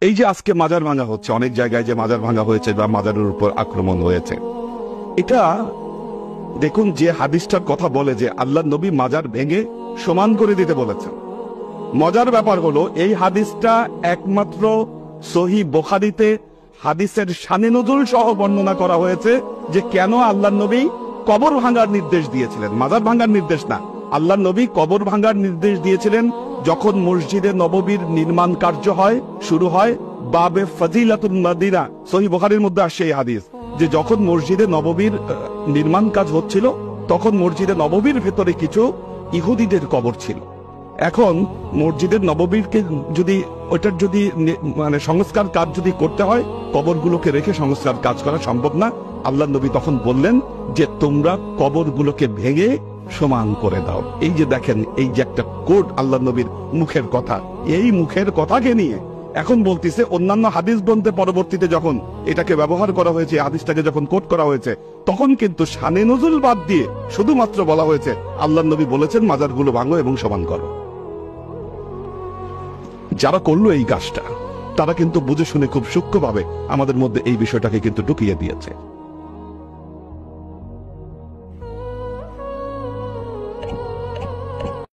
এই যে আজকে মাজার ভাঙা হচ্ছে, অনেক জায়গায় যে মাজার ভাঙা হয়েছে বা মাজারের উপর আক্রমণ হয়েছে, এটা দেখুন যে হাদিসটার কথা বলে যে আল্লাহ নবী মাজার ভেঙে সমান করে দিতে বলেছেন। মজার ব্যাপার হলো এই হাদিসটা একমাত্র সহিহ বুখারীতে হাদিসের শানে নজুল সহ বর্ণনা করা হয়েছে যে কেন আল্লাহ নবী কবর ভাঙার নির্দেশ দিয়েছিলেন, মাজার ভাঙার নির্দেশ না। আল্লাহ নবী কবর ভাঙার নির্দেশ দিয়েছিলেন যখন মসজিদে নববীর নির্মাণ কার্য শুরু হয়। বাবে ফাজিলাতুল মাদিনা, সহিহ বুখারীর মধ্যে আসছে এই হাদিস যে যখন মসজিদে নববীর নির্মাণ কাজ হচ্ছিল তখন মসজিদে নববীর ভেতরে কিছু ইহুদিদের কবর ছিল। এখন মসজিদের নববীরকে যদি ওইটার যদি মানে সংস্কার কাজ যদি করতে হয়, কবরগুলোকে রেখে সংস্কার কাজ করা সম্ভব না। আল্লাহ নবী তখন বললেন যে তোমরা কবরগুলোকে ভেঙে সমান করে দাও। এই যে দেখেন, এই যে একটা কোড আল্লাহ নবীর মুখের কথা, এই মুখের কথাকে নিয়ে এখন বলতেছে অন্যান্য হাদিস গ্রন্থে পরবর্তীতে যখন এটাকে ব্যবহার করা হয়েছে, হাদিসটাকে যখন কোট করা হয়েছে, তখন কিন্তু শানে নজুল বাদ দিয়ে শুধুমাত্র বলা হয়েছে আল্লাহ নবী বলেছেন মাজারগুলো ভাঙো এবং সমান করো। যারা করলো এই কাজটা তারা কিন্তু বুঝে শুনে খুব সূক্ষ্মভাবে আমাদের মধ্যে এই বিষয়টাকে কিন্তু ঢুকিয়ে দিয়েছে।